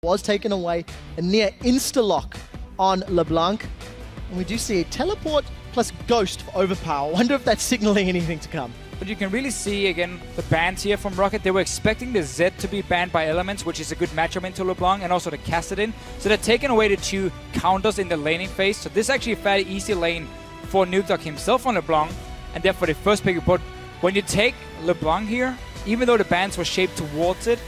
was taken away. A near insta-lock on LeBlanc. And we do see a teleport plus ghost for overpower. I wonder if that's signaling anything to come. But you can really see, again, the bans here from Roccat. They were expecting the Z to be banned by Elements, which is a good matchup into LeBlanc, and also the Kassadin. So they're taking away the 2 counters in the laning phase. So this is actually a fairly easy lane for Nukeduck himself on LeBlanc, and therefore the first pick. But when you take LeBlanc here, even though the bans were shaped towards it,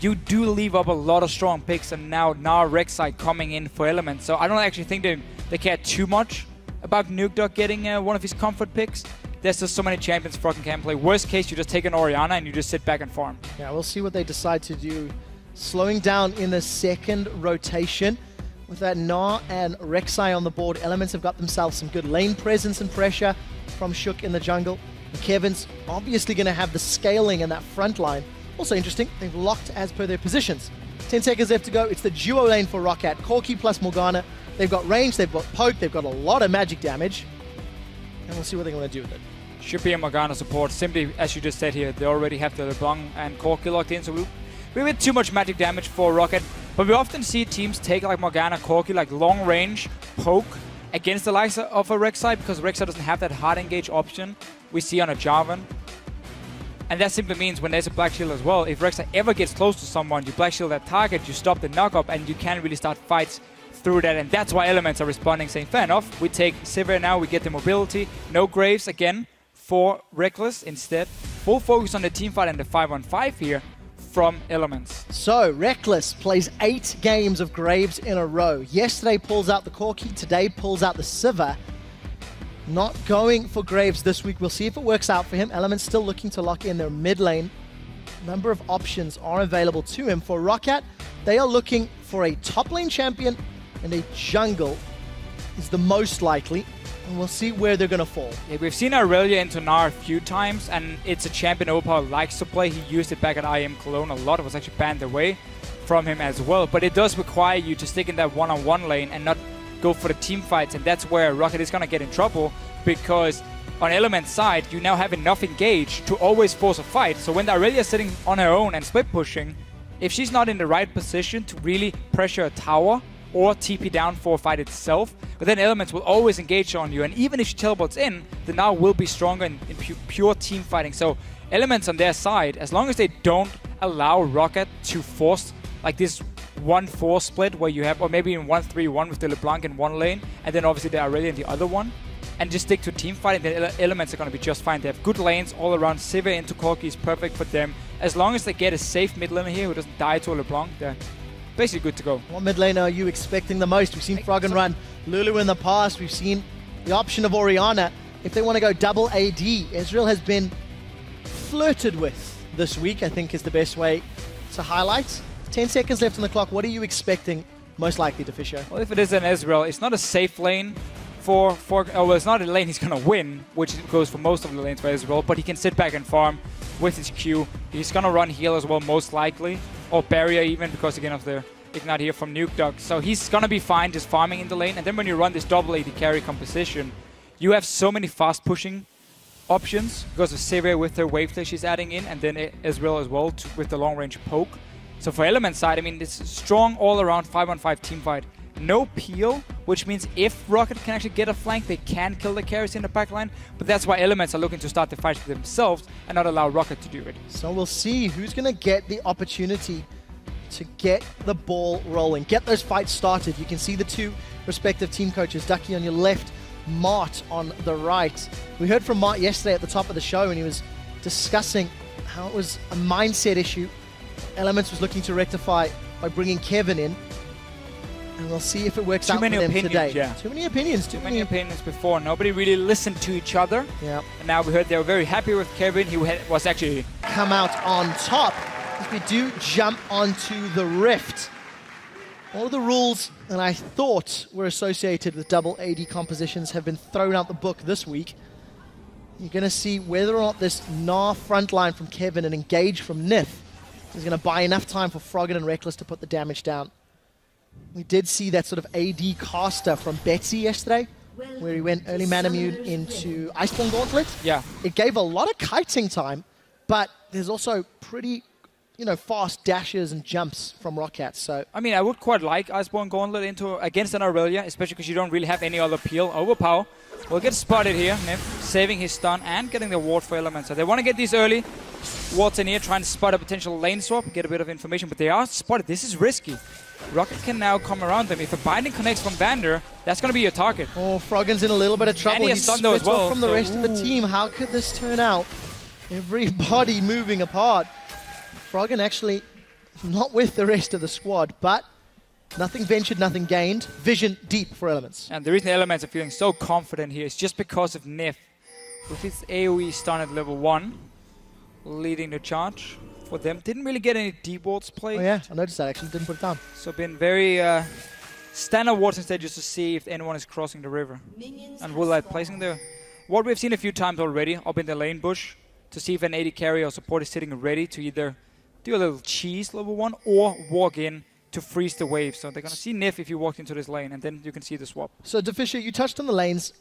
you do leave up a lot of strong picks, and now Rek'Sai coming in for Elements. So I don't actually think they care too much about Nukeduck getting one of his comfort picks. There's just so many champions Froggen can play. Worst case, you just take an Orianna and you just sit back and farm. Yeah, we'll see what they decide to do. Slowing down in the second rotation. With that Gnar and Rek'Sai on the board, Elements have got themselves some good lane presence and pressure from Shook in the jungle. And Kevin's obviously going to have the scaling in that front line. Also interesting, they've locked as per their positions. 10 seconds left to go. It's the duo lane for Roccat. Corki plus Morgana. They've got range, they've got poke, they've got a lot of magic damage. And we'll see what they're going to do with it. Should be a Morgana support. Simply, as you just said here, they already have the LeBlanc and Corki locked in, so we have too much magic damage for Roccat. But we often see teams take like Morgana, Corki, like long range, poke against the likes of a Rek'Sai, because Rek'Sai doesn't have that hard engage option we see on a Jarvan. And that simply means when there's a Black Shield as well, if Rek'Sai ever gets close to someone, you Black Shield that target, you stop the knock-up, and you can't really start fights through that. And that's why Elements are responding, saying, fair enough, we take Sivir now, we get the mobility, no Graves again for Reckless instead. Full focus on the teamfight and the 5-on-5 here from Elements. So, Reckless plays 8 games of Graves in a row. Yesterday pulls out the Corki, today pulls out the Sivir. Not going for Graves this week. We'll see if it works out for him. Elements still looking to lock in their mid lane. A number of options are available to him. For Roccat, they are looking for a top lane champion, and a jungle is the most likely. And we'll see where they're going to fall. Yeah, we've seen Aurelia into Gnar a few times, and it's a champion Overpower likes to play. He used it back at IM Cologne a lot. It was actually banned away from him as well. But it does require you to stick in that one-on-one lane and not go for the team fights, and that's where Roccat is going to get in trouble, because on Element's side, you now have enough engage to always force a fight. So when the Aurelia is sitting on her own and split pushing, if she's not in the right position to really pressure a tower or TP down for a fight itself, but then Elements will always engage on you, and even if she teleports in, the Gnar will be stronger in pure team fighting. So Elements on their side, as long as they don't allow Roccat to force like this 1-4 split where you have, or maybe in 1-3-1 with the LeBlanc in one lane, and then obviously the Aurelia in the other one, and just stick to team fighting, then Elements are going to be just fine. They have good lanes all around. Sivir into Corki is perfect for them. As long as they get a safe mid laner here who doesn't die to a LeBlanc, they're basically good to go. What mid laner are you expecting the most? We've seen Froggen run Lulu in the past. We've seen the option of Orianna. If they want to go double AD, Ezreal has been flirted with this week, I think is the best way to highlight. 10 seconds left on the clock. What are you expecting most likely to Fisher? Well, if it is an Ezreal, it's not a safe lane well, it's not a lane he's going to win, which goes for most of the lanes for Ezreal, but he can sit back and farm with his Q. He's going to run heal as well, most likely, or barrier even, because again of the Ignite here from Nukeduck. So he's going to be fine just farming in the lane, and then when you run this double AD carry composition, you have so many fast pushing options because of Sivir with her wave that she's adding in, and then Ezreal as well with the long range poke. So for Element side, I mean, it's strong all around 5-on-5 team fight. No peel, which means if Roccat can actually get a flank, they can kill the carries in the backline. But that's why Elements are looking to start the fight themselves and not allow Roccat to do it. So we'll see who's going to get the opportunity to get the ball rolling, get those fights started. You can see the two respective team coaches, Ducky on your left, Mart on the right. We heard from Mart yesterday at the top of the show, and he was discussing how it was a mindset issue Elements was looking to rectify by bringing Kevin in. And we'll see if it works out for them today. Yeah. Too many opinions. Too many opinions before. Nobody really listened to each other. Yeah. And now we heard they were very happy with Kevin. He was actually come out on top as we do jump onto the Rift. All of the rules that I thought were associated with double AD compositions have been thrown out the book this week. You're going to see whether or not this Gnar frontline from Kevin and engage from Nith is going to buy enough time for Froggen and Reckless to put the damage down. We did see that sort of AD caster from Betsy yesterday, where he went early Manamune into Iceborne Gauntlet. Yeah. It gave a lot of kiting time, but there's also pretty fast dashes and jumps from Roccat. So I mean, I would quite like Iceborne Gauntlet against an Aurelia, especially because you don't really have any other peel. Overpower will get spotted here. Nif saving his stun and getting the ward for Element. So they want to get these early. Wards in here trying to spot a potential lane swap, get a bit of information, but they are spotted. This is risky. Roccat can now come around them. If a binding connects from Vander, that's going to be your target. Oh, Froggen's in a little bit of trouble. And he has He's stunned though as split off well, from the rest of the team. How could this turn out? Everybody moving apart. Froggen actually not with the rest of the squad, but nothing ventured, nothing gained. Vision deep for Elements. And the reason Elements are feeling so confident here is just because of Nif. With his AoE stun at level 1, leading the charge for them. Didn't really get any deep wards played. Oh yeah, I noticed that actually, didn't put it down. So been very standard wards instead, just to see if anyone is crossing the river. And will I placing the ward we've seen a few times already up in the lane bush to see if an AD carry or support is sitting ready to either do a little cheese level 1 or walk in to freeze the wave. So they're going to see Nif if you walk into this lane, and then you can see the swap. So Defisher, you touched on the lanes,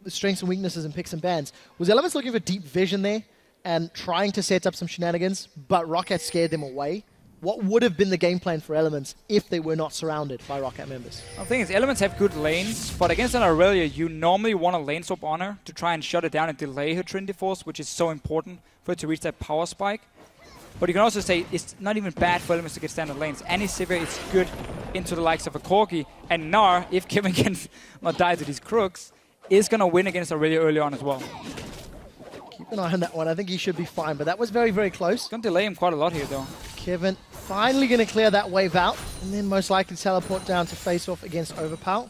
strengths and weaknesses and picks and bans. Was Elements looking for deep vision there and trying to set up some shenanigans, but Roccat scared them away? What would have been the game plan for Elements if they were not surrounded by Roccat members? The thing is, Elements have good lanes, but against an Aurelia, you normally want a lane swap on her to try and shut it down and delay her Trinity Force, which is so important for her to reach that power spike. But you can also say it's not even bad for Elements to get standard lanes. Any Sivir is good into the likes of a Corki, and Gnar, if Kevin can not die to these crooks, is going to win against Aurelia early on as well. Keep an eye on that one. I think he should be fine, but that was very, very close. Going to delay him quite a lot here, though. Kevin finally going to clear that wave out, and then most likely teleport down to face off against Overpower.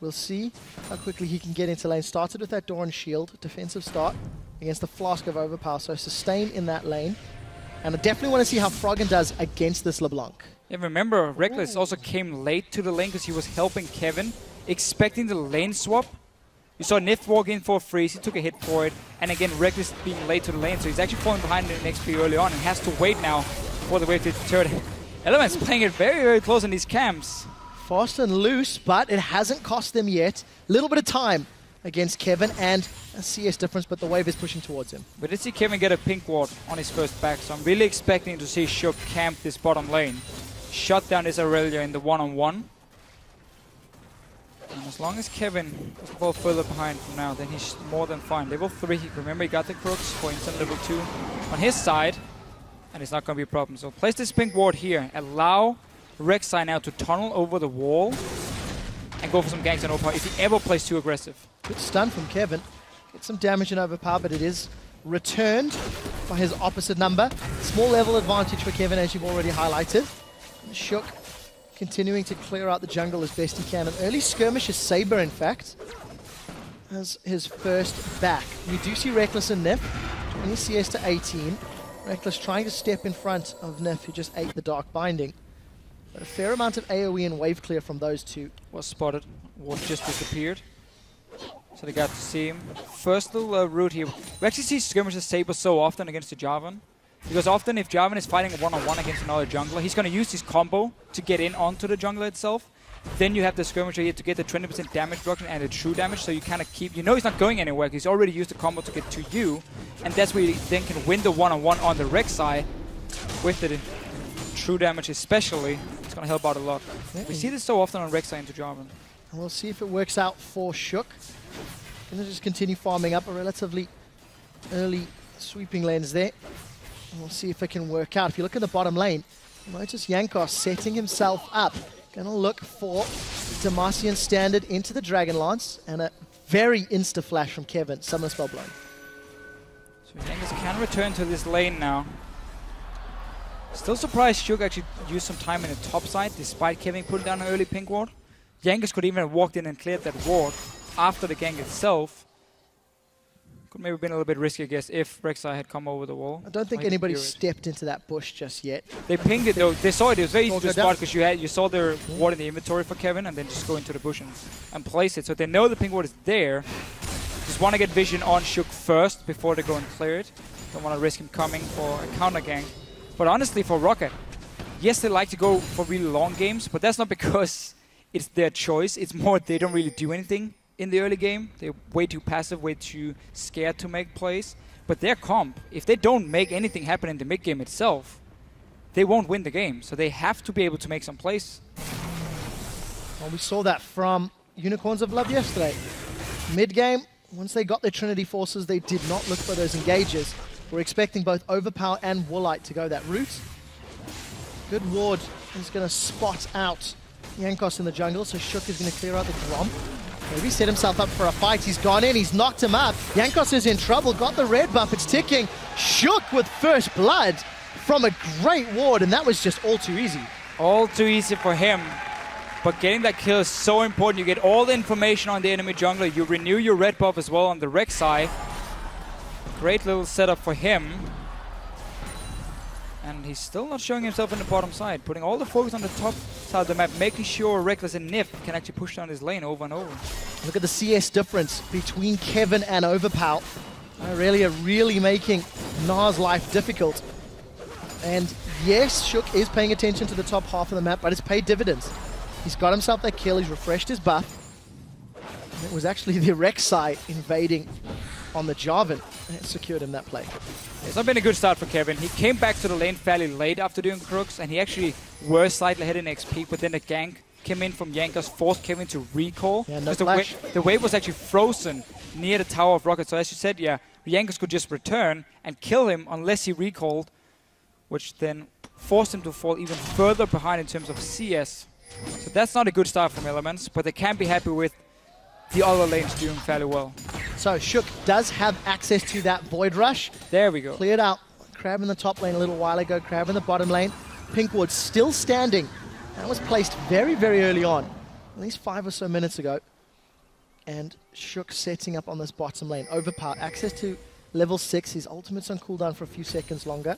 We'll see how quickly he can get into lane. Started with that Doran shield, defensive start against the Flask of Overpower, so sustain in that lane. And I definitely want to see how Froggen does against this LeBlanc. Yeah, remember, Reckless also came late to the lane because he was helping Kevin, expecting the lane swap. You saw Nif walk in for a freeze, he took a hit for it, and again, Reckless being late to the lane, so he's actually falling behind in XP early on and has to wait now for the wave to deter. Elements playing it very, very close in these camps. Fast and loose, but it hasn't cost them yet. Little bit of time against Kevin, and a CS difference, but the wave is pushing towards him. We did see Kevin get a pink ward on his first back, so I'm really expecting to see Shook camp this bottom lane. Shut down this Aurelia in the one-on-one. And as long as Kevin doesn't fall further behind from now, then he's more than fine. Level 3, remember he got the crooks for instant level 2 on his side, and it's not going to be a problem. So place this pink ward here, allow Rek'Sai now to tunnel over the wall and go for some ganks and overpower if he ever plays too aggressive. Good stun from Kevin. Get some damage and overpower, but it is returned by his opposite number. Small level advantage for Kevin, as you've already highlighted. Shook continuing to clear out the jungle as best he can. An early skirmish is Saber, in fact, as his first back. We do see Reckless and Nif, 20 CS to 18. Reckless trying to step in front of Nif, who just ate the Dark Binding. But a fair amount of AoE and wave clear from those two. Was spotted. Ward just disappeared. So they got to see him. First little route here. We actually see skirmishes Saber so often against the Jarvan. Because often if Jarvan is fighting a one-on-one against another jungler, he's going to use his combo to get in onto the jungler itself. Then you have the skirmisher here to get the 20% damage reduction and the true damage, so you kind of keep... You know he's not going anywhere because he's already used the combo to get to you. And that's where you then can win the one-on-one on the Rek'Sai with the true damage especially. It's going to help out a lot. Yeah. We see this so often on Rek'Sai into Jarvan. And we'll see if it works out for Shook. Gonna just continue farming up a relatively early sweeping lanes there. And we'll see if it can work out. If you look at the bottom lane, you notice Jankos setting himself up. Gonna look for Demacian standard into the Dragon Lance and a very insta-flash from Kevin. Summon spell blown. So Jankos can return to this lane now. Still surprised Shook actually used some time in the top side despite Kevin putting down an early pink ward. Jankos could even have walked in and cleared that ward after the gank itself. Could maybe have been a little bit risky, I guess, if Rek'Sai had come over the wall. I don't think anybody stepped into that bush just yet. They pinged it though. They saw it. It was very easy to spot because you saw their ward in the inventory for Kevin and then just go into the bush and place it. So they know the ping ward is there. Just want to get vision on Shook first before they go and clear it. Don't want to risk him coming for a counter gank. But honestly, for Roccat, yes, they like to go for really long games, but that's not because it's their choice. It's more they don't really do anything in the early game. They're way too passive, way too scared to make plays. But their comp, if they don't make anything happen in the mid game itself, they won't win the game. So they have to be able to make some plays. Well, we saw that from Unicorns of Love yesterday. Mid-game, once they got their Trinity Forces, they did not look for those engages. We're expecting both Overpower and Woolite to go that route. Good ward is going to spot out Jankos in the jungle, so Shook is going to clear out the Grom. Maybe set himself up for a fight. He's gone in, he's knocked him up. Jankos is in trouble, got the red buff, it's ticking. Shook with first blood from a great ward, and that was just all too easy. All too easy for him. But getting that kill is so important. You get all the information on the enemy jungler. You renew your red buff as well on the Rek'Sai. Great little setup for him. And he's still not showing himself in the bottom side. Putting all the focus on the top side of the map. Making sure Reckless and Nif can actually push down his lane over and over. Look at the CS difference between Kevin and Overpower. Aurelia really making Na's life difficult. And yes, Shook is paying attention to the top half of the map, but it's paid dividends. He's got himself that kill, he's refreshed his buff. And it was actually the Rek'Sai invading on the Jarvan, and it secured him that play. It's not been a good start for Kevin. He came back to the lane fairly late after doing Crooks, and he actually was slightly ahead in XP, but then the gank came in from Jankos, forced Kevin to recall. Yeah, no flash. The wave was actually frozen near the Tower of Roccat, so as you said, yeah, Jankos could just return and kill him unless he recalled, which then forced him to fall even further behind in terms of CS. So that's not a good start from Elements, but they can be happy with the other lanes doing fairly well. So Shook does have access to that Void Rush. There we go. Cleared out Crab in the top lane a little while ago, Crab in the bottom lane. Pinkwood still standing. That was placed very, very early on, at least 5 or so minutes ago. And Shook setting up on this bottom lane. Overpower, access to level 6. His ultimate's on cooldown for a few seconds longer.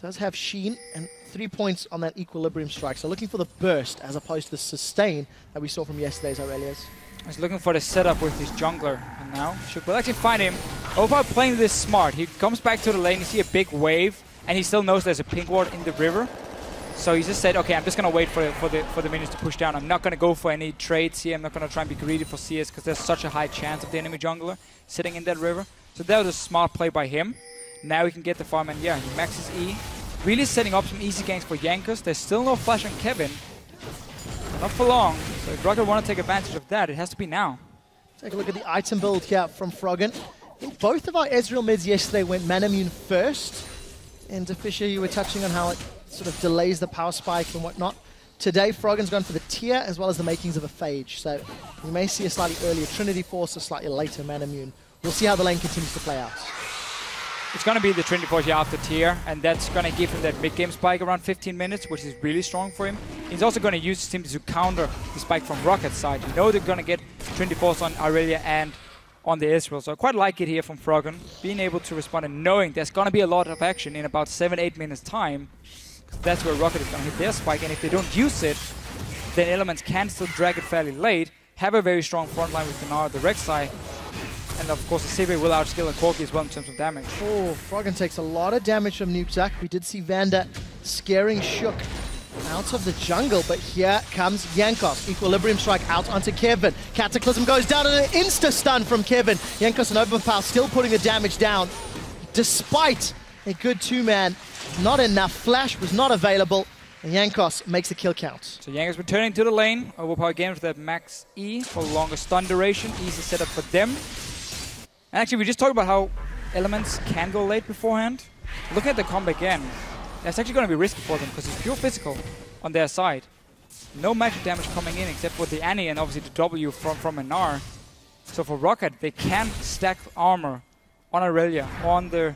Does have Sheen and 3 points on that Equilibrium Strike. So looking for the burst as opposed to the sustain that we saw from yesterday's Aurelius. He's looking for the setup with his jungler. And now Shook will actually find him. Overpower playing this smart. He comes back to the lane, you see a big wave, and he still knows there's a pink ward in the river. So he just said, okay, I'm just going to wait for the minions to push down. I'm not going to go for any trades here. I'm not going to try and be greedy for CS because there's such a high chance of the enemy jungler sitting in that river. So that was a smart play by him. Now he can get the farm, and yeah, he maxes E. Really setting up some easy ganks for Jankos. There's still no flash on Kevin. Not for long. So if Roccat want to take advantage of that, it has to be now. Take a look at the item build here from Froggen. I think both of our Ezreal mids yesterday went Manamune first. And Fisher, you were touching on how it sort of delays the power spike and whatnot. Today, Froggen's gone for the tier as well as the makings of a Phage. So we may see a slightly earlier Trinity Force, a slightly later Manamune. We'll see how the lane continues to play out. It's going to be the Trinity Force after tier, and that's going to give him that mid-game spike around 15 minutes, which is really strong for him. He's also going to use his team to counter the spike from Rocket's side. You know they're going to get Trinity Force on Aurelia and on the Ezreal, so I quite like it here from Froggen, being able to respond and knowing there's going to be a lot of action in about 7-8 minutes time. That's where Roccat is going to hit their spike, and if they don't use it, then Elements can still drag it fairly late, have a very strong front line with Dinar, the Rek'Sai, and of course the Sivir will outskill a Corki as well in terms of damage. Oh, Froggen takes a lot of damage from Nukezack. We did see Vander scaring Shook out of the jungle, but here comes Jankos. Equilibrium Strike out onto Kevin. Cataclysm goes down and an insta-stun from Kevin. Jankos and Overpower still putting the damage down, despite a good two-man. Not enough. Flash was not available, and Jankos makes the kill count. So Jankos returning to the lane. Overpower again with that max E for longer stun duration. Easy setup for them. And actually, we just talked about how Elements can go late beforehand. Looking at the combo again, that's actually going to be risky for them because it's pure physical on their side. No magic damage coming in except for the Annie and obviously the W from Anar. So for Roccat, they can stack armor on Aurelia, on the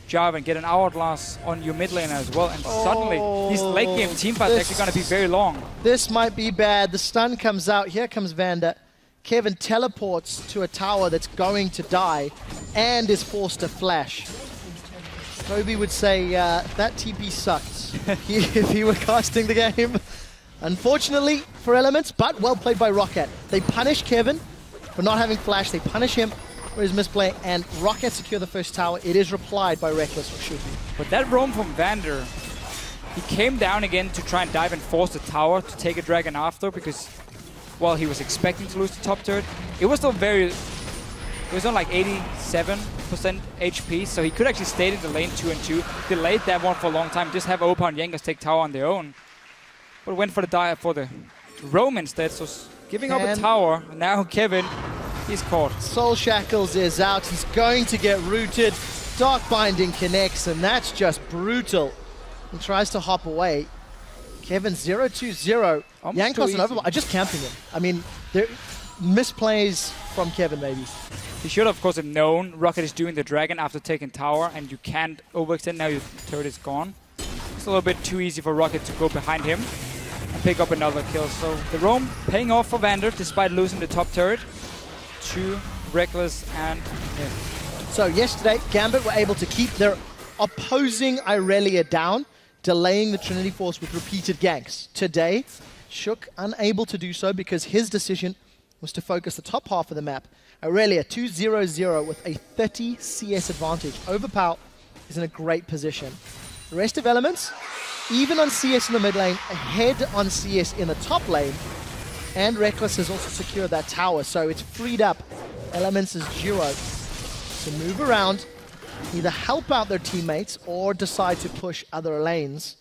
Jarvan, and get an hourglass on your mid lane as well. And suddenly, these late game team fights are actually going to be very long. This might be bad. The stun comes out. Here comes Vander. Kevin teleports to a tower that's going to die and is forced to flash. Toby would say that TP sucked if he were casting the game. Unfortunately for Elements, but well played by Roccat. They punish Kevin for not having flash. They punish him for his misplay, and Roccat secure the first tower. It is replied by Reckless for shooting. But that roam from Vander, he came down again to try and dive and force the tower to take a dragon after because, well, he was expecting to lose the top turret. It was still very He was on like 87% HP, so he could actually stay in the lane 2-2, delayed that one for a long time, just have Opa and Jankos take tower on their own. But went for the roam instead, so giving up a tower. Now Kevin, he's caught. Soul Shackles is out. He's going to get rooted. Dark Binding connects, and that's just brutal. He tries to hop away. Kevin 0-2-0. Jankos and Overwatch are just camping him. I mean, they're misplays from Kevin, maybe. He should, of course, have known Roccat is doing the dragon after taking tower, and you can't overextend. Now your turret is gone. It's a little bit too easy for Roccat to go behind him and pick up another kill. So the roam paying off for Vander despite losing the top turret to Reckless and Nif. So yesterday, Gambit were able to keep their opposing Irelia down, delaying the Trinity Force with repeated ganks. Today, Shook unable to do so because his decision was to focus the top half of the map. Irelia 2-0-0 with a 30 CS advantage. Overpower is in a great position. The rest of Elements, even on CS in the mid lane, ahead on CS in the top lane, and Reckless has also secured that tower, so it's freed up Elements' duo to move around, either help out their teammates or decide to push other lanes.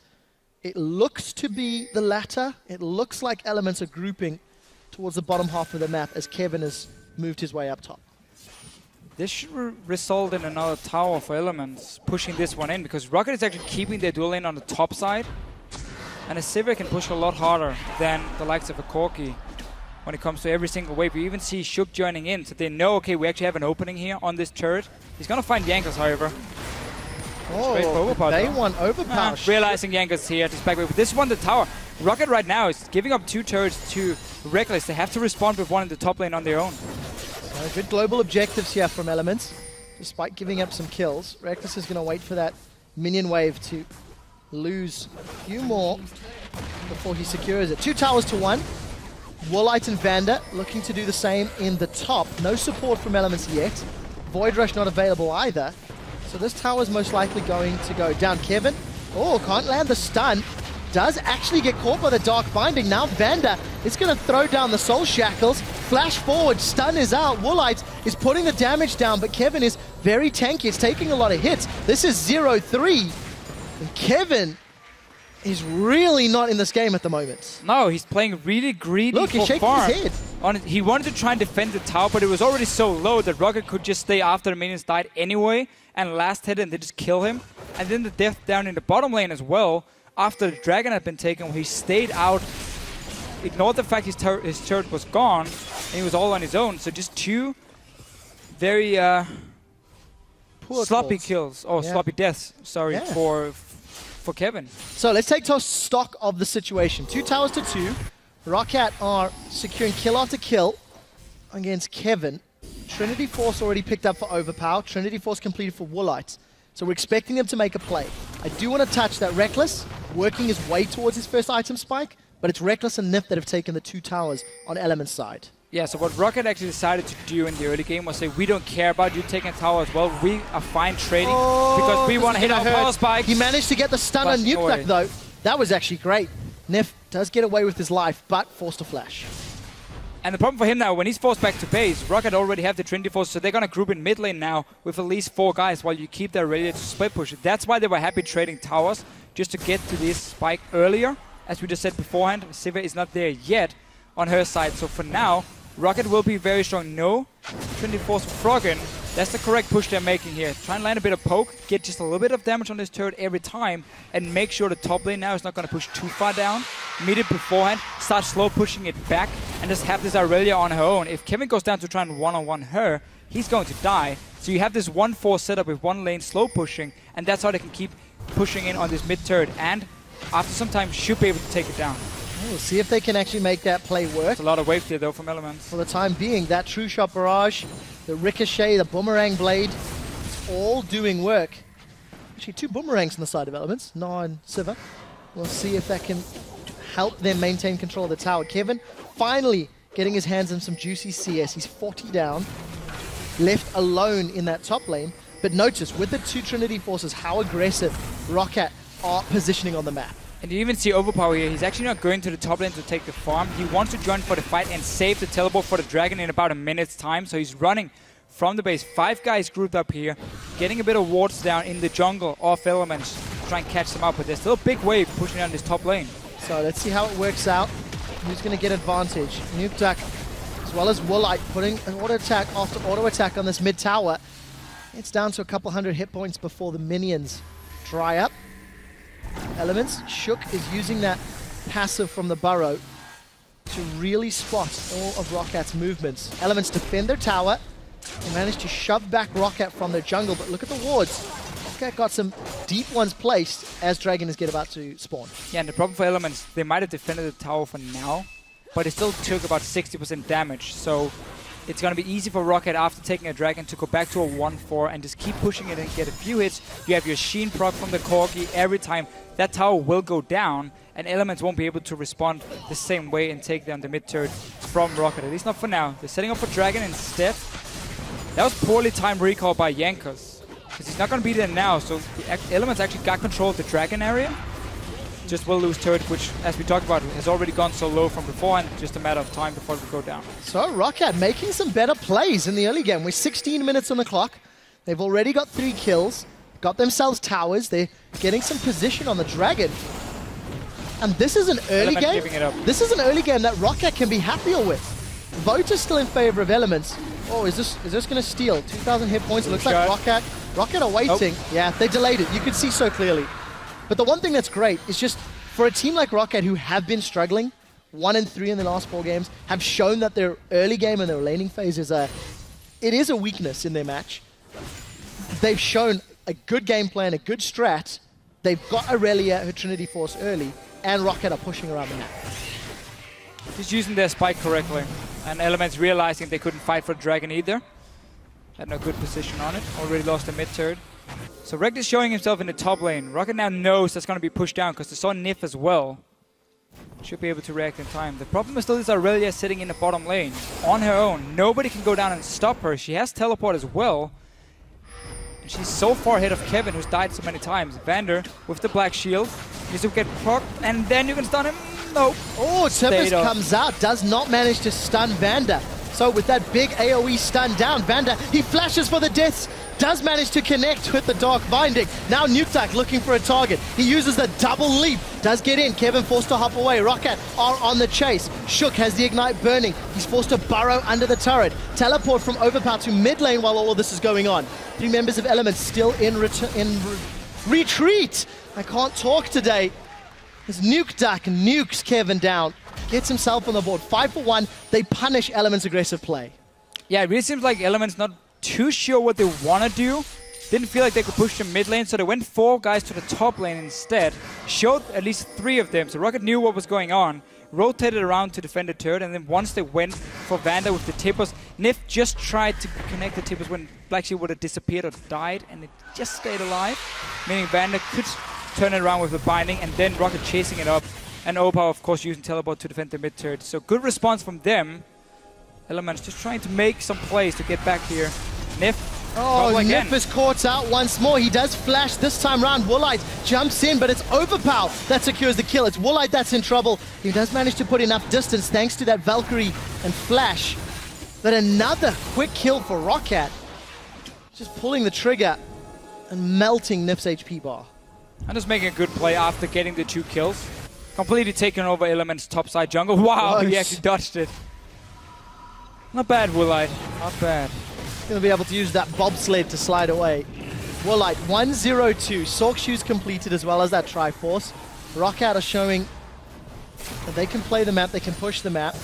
It looks to be the latter. It looks like Elements are grouping towards the bottom half of the map as Kevin has moved his way up top. This should result in another tower for Elements, pushing this one in, because Roccat is actually keeping their dual lane on the top side, and a Sivir can push a lot harder than the likes of a Corki when it comes to every single wave. We even see Shook joining in, so they know, okay, we actually have an opening here on this turret. He's going to find Jankos, however. Oh, they want overpower. Realizing Jankos here, just back away. But this one, the tower. Roccat right now is giving up 2 turrets to Reckless. They have to respond with one in the top lane on their own. Good global objectives here from Elements, despite giving up some kills. Reckless is going to wait for that minion wave to lose a few more before he secures it. 2 towers to 1. Woolite and Vander looking to do the same in the top. No support from Elements yet. Void Rush not available either. So this tower is most likely going to go down. Kevin, can't land the stun. Does actually get caught by the Dark Binding. Now Vander is going to throw down the Soul Shackles. Flash forward, stun is out. Woolite is putting the damage down, but Kevin is very tanky. It's taking a lot of hits. This is 0-3. And Kevin is really not in this game at the moment. No, he's playing really greedy. Look, he's shaking his head. He wanted to try and defend the tower, but it was already so low that Roccat could just stay after the minions died anyway, and last hit and they just kill him. And then the death down in the bottom lane as well. After the dragon had been taken, he stayed out, ignored the fact his turret was gone, and he was all on his own. So just 2 very sloppy kills, or sloppy deaths, sorry, for Kevin. So let's take stock of the situation. 2 towers to 2. Roccat are securing kill after kill against Kevin. Trinity Force already picked up for Overpower. Trinity Force completed for Woolite. So we're expecting them to make a play. I do want to touch that Reckless, working his way towards his first item spike, but it's Reckless and Nif that have taken the 2 towers on Element's side. Yeah, so what Roccat actually decided to do in the early game was say, we don't care about you taking a tower as well. We are fine trading because we want to hit our power spikes. He managed to get the stun on Nuke though. That was actually great. Nif does get away with his life, but forced to flash. And the problem for him now, when he's forced back to base, Roccat already have the Trinity Force, so they're going to group in mid lane now with at least 4 guys while you keep their ready to split push. That's why they were happy trading towers, just to get to this spike earlier. As we just said beforehand, Sivir is not there yet on her side. So for now, Roccat will be very strong. No Trinity Force for Froggen. That's the correct push they're making here. Try and land a bit of poke, get just a little bit of damage on this turret every time, and make sure the top lane now is not going to push too far down. Meet it beforehand, start slow pushing it back, and just have this Irelia on her own. If Kevin goes down to try and one-on-one her, he's going to die. So you have this 1-4 setup with 1 lane slow pushing, and that's how they can keep pushing in on this mid turret, and after some time should be able to take it down. We'll see if they can actually make that play work. It's a lot of wave there though from Elements. For the time being, that True Shot Barrage, the Ricochet, the Boomerang Blade, it's all doing work. Actually 2 boomerangs on the side of Elements, Nah and Sivir. We'll see if that can help them maintain control of the tower. Kevin finally getting his hands on some juicy CS. He's 40 down, left alone in that top lane. But notice, with the 2 Trinity Forces, how aggressive Roccat are positioning on the map. And you even see Overpower here. He's actually not going to the top lane to take the farm. He wants to join for the fight and save the teleport for the dragon in about a minute's time. So he's running from the base. 5 guys grouped up here, getting a bit of wards down in the jungle off Elements, try and catch them up, but there's still a big wave pushing down this top lane. So let's see how it works out. Who's going to get advantage? Nukeduck, as well as Woolite, putting an auto attack after auto attack on this mid tower. It's down to a couple hundred hit points before the minions dry up. Elements, Shook is using that passive from the burrow to really spot all of Rockat's movements. Elements defend their tower. They managed to shove back Roccat from their jungle, but look at the wards. Roccat got some deep ones placed as Dragon is about to spawn. Yeah, and the problem for Elements, they might have defended the tower for now, but it still took about 60% damage, so it's going to be easy for Roccat after taking a Dragon to go back to a 1-4 and just keep pushing it and get a few hits. You have your Sheen proc from the Corgi every time. That tower will go down, and Elements won't be able to respond the same way and take down the mid turret from Roccat, at least not for now. They're setting up for Dragon instead. That was poorly timed recall by Yankos, because he's not going to be there now, so the Elements actually got control of the Dragon area. Just will lose turret, which, as we talked about, has already gone so low from before, and just a matter of time before it will go down. So Roccat making some better plays in the early game. We're 16 minutes on the clock. They've already got 3 kills, got themselves towers. They're getting some position on the Dragon. And this is an early game. This is an early game that Roccat can be happier with. Vote is still in favor of Elements. Oh, is this going to steal? 2,000 hit points. It looks like Roccat are waiting. Oh. Yeah, they delayed it. You could see so clearly. But the one thing that's great is just for a team like Roccat, who have been struggling, 1-3 in the last 4 games, have shown that their early game and their laning phase is a weakness in their match. They've shown a good game plan, a good strat. They've got Aurelia, her Trinity Force early, and Roccat are pushing around the map. Just using their spike correctly. And Elements realizing they couldn't fight for Dragon either. Had no good position on it. Already lost the mid turret. So Rect is showing himself in the top lane. Roccat now knows that's going to be pushed down because they saw Nif as well. Should be able to react in time. The problem is still is Aurelia sitting in the bottom lane on her own. Nobody can go down and stop her. She has teleport as well. And she's so far ahead of Kevin, who's died so many times. Vander with the black shield. Needs to get proc, and then you can stun him. Nope. Oh, Tempest comes out. Does not manage to stun Vander. So with that big AoE stun down, Vander, he flashes for the deaths. Does manage to connect with the Dark Binding. Now Nukeduck looking for a target. He uses the double leap. Does get in. Kevin forced to hop away. Roccat are on the chase. Shook has the Ignite burning. He's forced to burrow under the turret. Teleport from Overpower to mid lane while all of this is going on. 3 members of Elements still in retreat. I can't talk today. As Nukeduck nukes Kevin down. Gets himself on the board. 5 for 1. They punish Elements' aggressive play. Yeah, it really seems like Elements not too sure what they want to do. Didn't feel like they could push the mid lane, so they went 4 guys to the top lane instead. Showed at least 3 of them, so Roccat knew what was going on. Rotated around to defend the turret, and then once they went for Vander with the tippers, Nif just tried to connect the tippers when Black Shield would have disappeared or died, and it just stayed alive. Meaning Vander could turn it around with the binding, and then Roccat chasing it up. And Overpower, of course, using teleport to defend the mid turret. So good response from them. Elements just trying to make some plays to get back here. Nif. Oh, Nif is caught out once more. He does flash this time round. Woolite jumps in, but it's Overpower that secures the kill. It's Woolite that's in trouble. He does manage to put enough distance thanks to that Valkyrie and flash. But another quick kill for Roccat. Just pulling the trigger and melting Nif's HP bar. And just making a good play after getting the 2 kills. Completely taken over Element's topside jungle. Wow, he actually dodged it. Not bad, Woolite. Not bad. Going to be able to use that bobsled to slide away. Woolite 1-0-2. Sork shoes completed as well as that Triforce. Roccat are showing that they can play the map, they can push the map.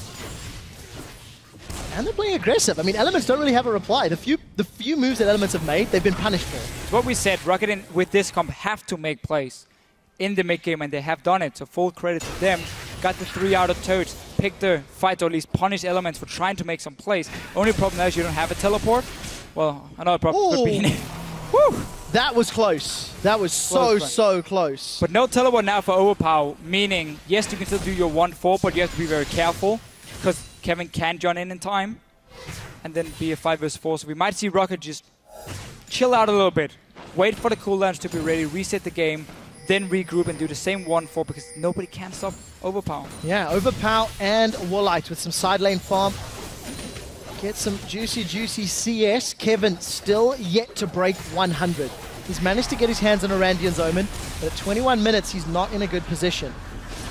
And they're playing aggressive. I mean, Elements don't really have a reply. The few moves that Elements have made, they've been punished for. It's what we said. Roccat with this comp have to make plays in the mid game, and they have done it. So full credit to them. Got the 3 out of turrets, picked the fight, or at least punish Elements for trying to make some plays. Only problem now is you don't have a teleport. Well, another problem could be in it. Woo! That was close. That was so close. But no teleport now for Overpower, meaning, yes, you can still do your 1-4, but you have to be very careful, because Kevin can join in time, and then be a 5 vs 4. So we might see Roccat just chill out a little bit, wait for the cooldowns to be ready, reset the game, then regroup and do the same 1-4 because nobody can stop Overpower. Yeah, Overpower and Woolite with some side lane farm. get some juicy CS. Kevin still yet to break 100. He's managed to get his hands on a Randian's Omen, but at 21 minutes, he's not in a good position.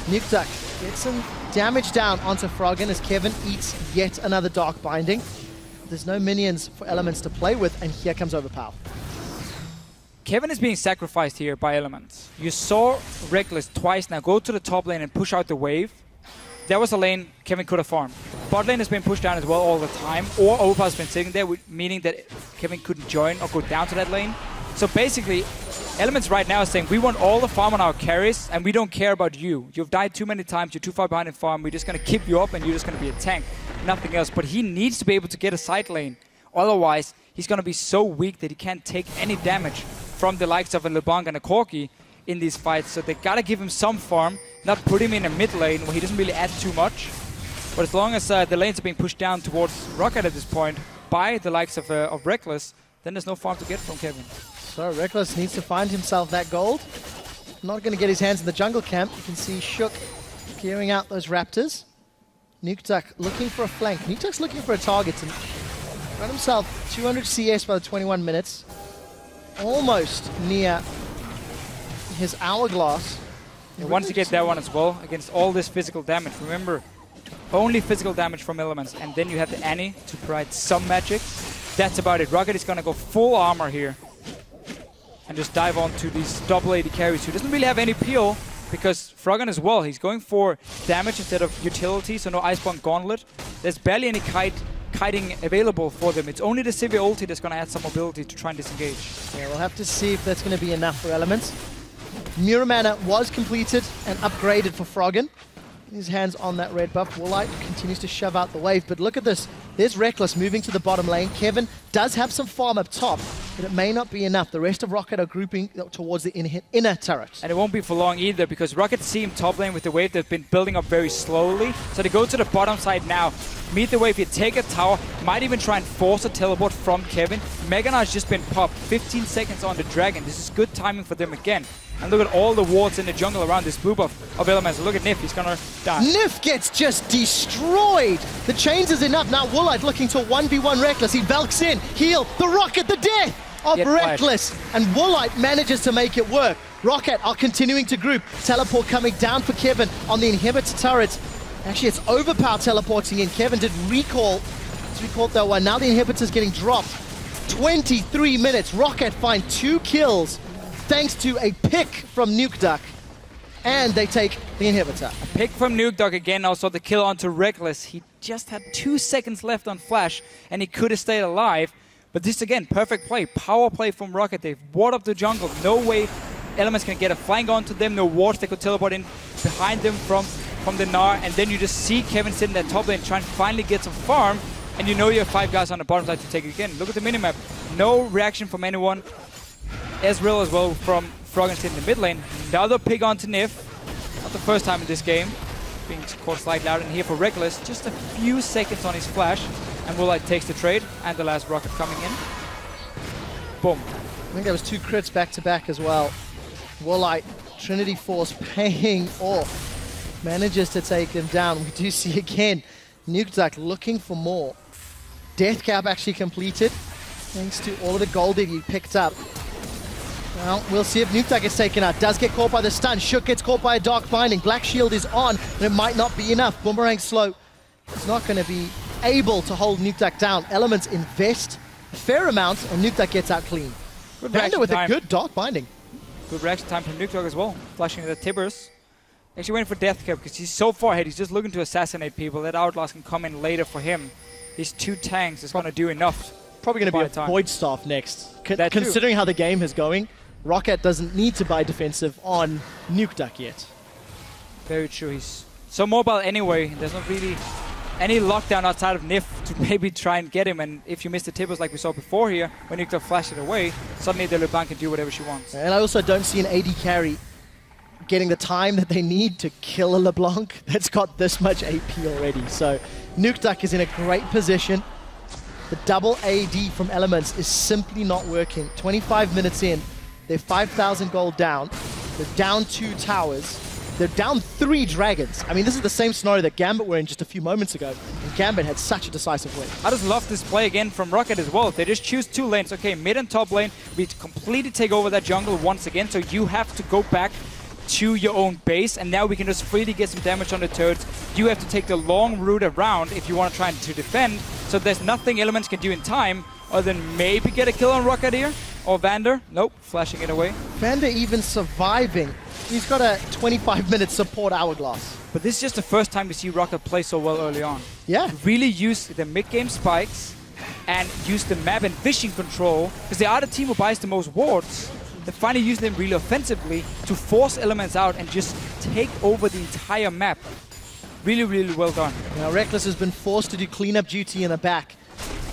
Nukeduck gets some damage down onto Froggen as Kevin eats yet another Dark Binding. There's no minions for Elements to play with, and here comes Overpower. Kevin is being sacrificed here by Elements. You saw Reckless twice now go to the top lane and push out the wave. That was a lane Kevin could have farmed. Bot lane has been pushed down as well all the time, or Overpower has been sitting there, meaning that Kevin couldn't join or go down to that lane. So basically, Elements right now is saying, we want all the farm on our carries, and we don't care about you. You've died too many times, you're too far behind in farm, we're just going to keep you up and you're just going to be a tank. Nothing else. But he needs to be able to get a side lane. Otherwise, he's going to be so weak that he can't take any damage from the likes of a LeBlanc and a Corki in these fights. So they got to give him some farm, not put him in a mid lane where he doesn't really add too much. But as long as the lanes are being pushed down towards Roccat at this point by the likes of Reckless, then there's no farm to get from Kevin. So Reckless needs to find himself that gold. Not going to get his hands in the jungle camp. You can see Shook clearing out those Raptors. Nukeduck looking for a flank. Nukeduck's looking for a target and got himself 200 CS by the 21 minutes. Almost near his hourglass. He wants to get that one as well against all this physical damage. Remember, only physical damage from Elements, and then you have the Annie to provide some magic. That's about it. Roccat is going to go full armor here and just dive onto these double AD carries who doesn't really have any peel, because Froggen as well, he's going for damage instead of utility, so no Iceborne Gauntlet. There's barely any kiting available for them. It's only the Sivir ulti that's going to add some mobility to try and disengage. Yeah, we'll have to see if that's going to be enough for Elements. Muramana was completed and upgraded for Froggen. His hands on that red buff. Woolite continues to shove out the wave, but look at this. There's Reckless moving to the bottom lane. Kevin does have some farm up top, but it may not be enough. The rest of Roccat are grouping towards the inner turret. And it won't be for long either, because Roccat see him top lane with the wave that's been building up very slowly. So they go to the bottom side now, meet the wave here, take a tower, might even try and force a teleport from Kevin. Meganar has just been popped, 15 seconds on the Dragon. This is good timing for them again. And look at all the wards in the jungle around this blue buff of Elements. Look at Nif, he's gonna die. Nif gets just destroyed. The chains is enough. Now Woolite looking to 1v1 Reckless. He Valks in, heal, the Rocket, the death of Reckless. And Woolite manages to make it work. Roccat are continuing to group. Teleport coming down for Kevin on the inhibitor turret. Actually, it's Overpower teleporting in. Kevin did recall. He's recalled that one. Now the inhibitor's getting dropped. 23 minutes. Roccat find 2 kills. Thanks to a pick from Nukeduck, and they take the inhibitor. A pick from Nukeduck again, also the kill onto Reckless. He just had 2 seconds left on Flash, and he could have stayed alive. But this again, perfect play, power play from Roccat. They've ward up the jungle. No way Elements can get a flank onto them. No wards they could teleport in behind them from the Gnar. And then you just see Kevin sitting at top lane trying to finally get some farm, and you know you have 5 guys on the bottom side to take it again. Look at the minimap. No reaction from anyone. Ezreal as well from Froggen in the mid lane. Another pick onto Nif. Not the first time in this game. Being caught slightly out in here for Reckless. Just a few seconds on his flash. And Woolite takes the trade. And the last Rocket coming in. Boom. I think there was 2 crits back to back as well. Woolite, Trinity Force paying off. Manages to take him down. We do see again Nukeduck looking for more. Death cap actually completed. Thanks to all of the gold that he picked up. Well, we'll see if Nukeduck gets taken out. Does get caught by the stun. Shook gets caught by a Dark Binding. Black Shield is on, but it might not be enough. Boomerang slow. It's not going to be able to hold Nukeduck down. Elements invest a fair amount, and Nukeduck gets out clean. Vander with a good Dark Binding. Good reaction time from Nukeduck as well. Flashing the Tibbers. Actually waiting for Death Cap because he's so far ahead. He's just looking to assassinate people. That Outlast can come in later for him. These 2 tanks is going to do enough. Probably going to be a Void Staff next. Considering how the game is going, Roccat doesn't need to buy defensive on Nukeduck yet. Very true. He's so mobile anyway. There's not really any lockdown outside of Nif to maybe try and get him. And if you miss the Tibbers like we saw before here, when Nukeduck flashed it away, suddenly the LeBlanc can do whatever she wants. And I also don't see an AD carry getting the time that they need to kill a LeBlanc that's got this much AP already. So Nukeduck is in a great position. The double AD from Elements is simply not working. 25 minutes in. They're 5,000 gold down. They're down 2 towers. They're down 3 dragons. I mean, this is the same scenario that Gambit were in just a few moments ago, and Gambit had such a decisive win. I just love this play again from Roccat as well. They just choose 2 lanes. Okay, mid and top lane, we completely take over that jungle once again, so you have to go back to your own base, and now we can just freely get some damage on the turrets. You have to take the long route around if you want to try to defend, so there's nothing Elements can do in time other than maybe get a kill on Roccat here. Or Vander. Nope, flashing it away. Vander even surviving. He's got a 25-minute support hourglass. But this is just the first time we see Roccat play so well early on. Yeah. Really use the mid-game spikes and use the map and vision control, because they are the team who buys the most wards. They're finally using them really offensively to force Elements out and just take over the entire map. Really, really well done. Now Reckless has been forced to do cleanup duty in the back.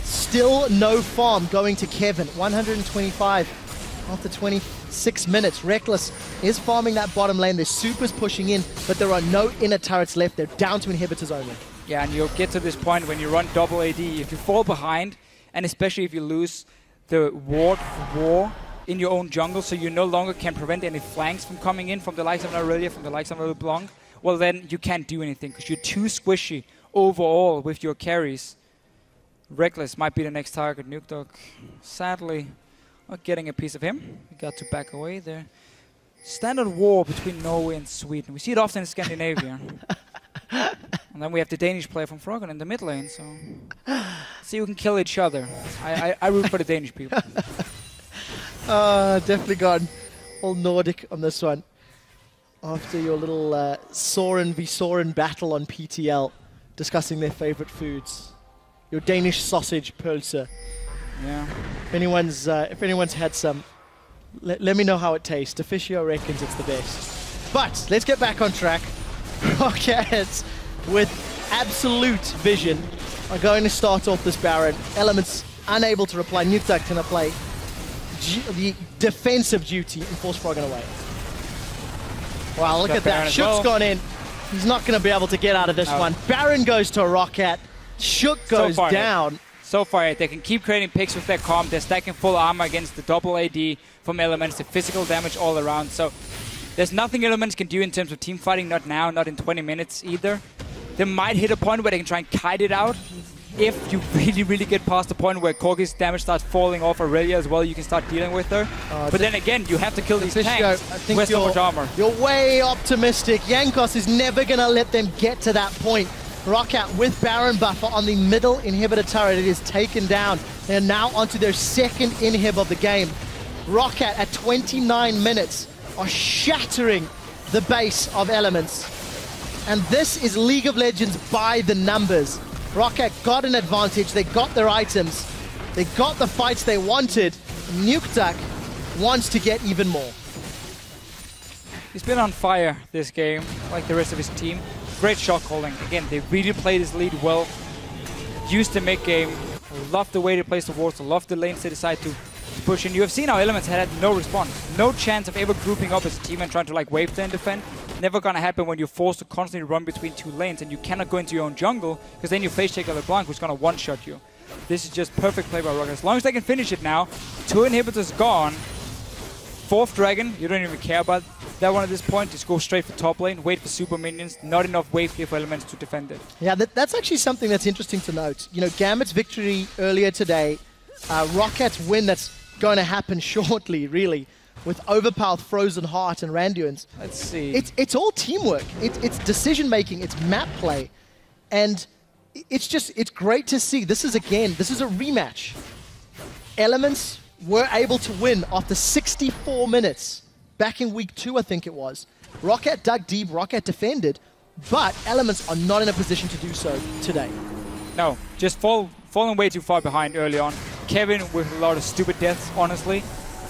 Still no farm going to Kevin. 125 after 26 minutes. Reckless is farming that bottom lane. Their supers pushing in, but there are no inner turrets left. They're down to inhibitors only. Yeah, and you'll get to this point when you run double AD. If you fall behind, and especially if you lose the ward for war in your own jungle, so you no longer can prevent any flanks from coming in from the likes of Aurelia, from the likes of LeBlanc, well then you can't do anything because you're too squishy overall with your carries. Reckless might be the next target. Nukedog, sadly, not getting a piece of him. We got to back away there. Standard war between Norway and Sweden. We see it often in Scandinavia. And then we have the Danish player from Froggen in the mid lane, so see who can kill each other. I root for the Danish people. Definitely gone all Nordic on this one. After your little Soren v Soren battle on PTL, discussing their favorite foods. Your Danish sausage pølse. Yeah. If anyone's had some, let me know how it tastes. Officio reckons it's the best. But let's get back on track. Roccat, with absolute vision, are going to start off this Baron. Elements unable to reply. Nukedog can apply the defensive duty and force Froggen away. Wow, look at that. Shook's gone in. He's not going to be able to get out of this one. Baron goes to Roccat. Shook goes down. So far, they can keep creating picks with their comp. They're stacking full armor against the double AD from Elements, the physical damage all around. So there's nothing Elements can do in terms of team fighting, not now, not in 20 minutes either. They might hit a point where they can try and kite it out. If you really, really get past the point where Corgi's damage starts falling off Aurelia as well, you can start dealing with her. But then again, you have to kill these tanks. I think so much armor. You're way optimistic. Jankos is never going to let them get to that point. Roccat with Baron buffer on the middle inhibitor turret. It is taken down. They're now onto their second inhib of the game. Roccat at 29 minutes are shattering the base of Elements. And this is League of Legends by the numbers. Roccat got an advantage. They got their items. They got the fights they wanted. Nukedog wants to get even more. He's been on fire this game, like the rest of his team. Great shot calling. Again, they really played this lead well. Used the mid game. Love the way they place the wards. Love the lanes they decide to push in. You have seen how Elements had no response. No chance of ever grouping up as a team and trying to like wave and defend. Never gonna happen when you're forced to constantly run between 2 lanes and you cannot go into your own jungle because then you face check a LeBlanc who's gonna one-shot you. This is just perfect play by Roccat. As long as they can finish it now, 2 inhibitors gone. 4th dragon, you don't even care about that one at this point. Just go straight for top lane, wait for super minions. Not enough wave clear for Elements to defend it. Yeah, that's actually something that's interesting to note. You know, Gambit's victory earlier today, Rockat's win that's going to happen shortly, really, with Overpowered, Frozen Heart, and Randuin's. Let's see. It's all teamwork. It's decision-making. It's map play. And it's great to see. This is a rematch. Elements were able to win after 64 minutes. Back in week 2, I think it was. Roccat dug deep, Roccat defended, but Elements are not in a position to do so today. No, just falling way too far behind early on. Kevin with a lot of stupid deaths, honestly,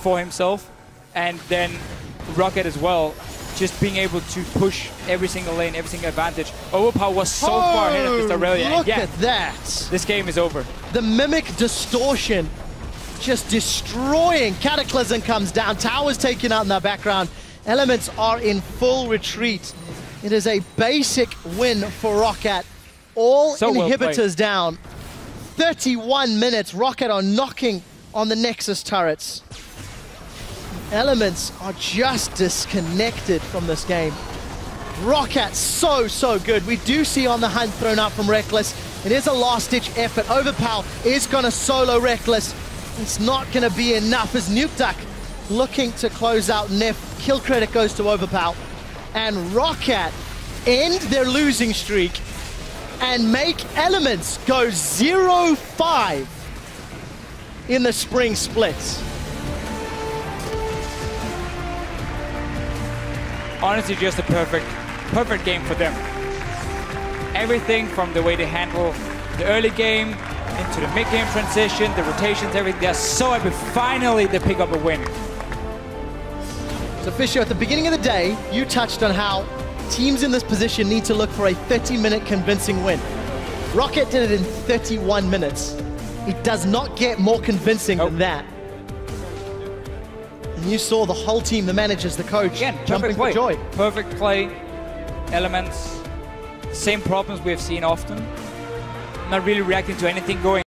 for himself. And then Roccat as well, just being able to push every single lane, every single advantage. Overpower was so far ahead of Mr. Aurelia. Look at that! This game is over. The Mimic Distortion just destroying. Cataclysm comes down. Tower's taken out in the background. Elements are in full retreat. It is a basic win for Roccat. All inhibitors down. 31 minutes. Roccat are knocking on the Nexus turrets. Elements are just disconnected from this game. Roccat, so good. We do see on the hunt thrown out from Reckless. It is a last-ditch effort. Overpower is going to solo Reckless. It's not going to be enough as Nuke Duck looking to close out Nif. Kill credit goes to Overpower. And Roccat end their losing streak and make Elements go 0-5 in the spring splits. Honestly, just a perfect game for them. Everything from the way they handle the early game into the mid-game transition, the rotations, everything. They're so happy. Finally, they pick up a win. So Fisher, at the beginning of the day, you touched on how teams in this position need to look for a 30-minute convincing win. Roccat did it in 31 minutes. It does not get more convincing than that. And you saw the whole team, the managers, the coach, again, jumping for joy. Perfect play, Elements, same problems we've seen often. Not really reacting to anything going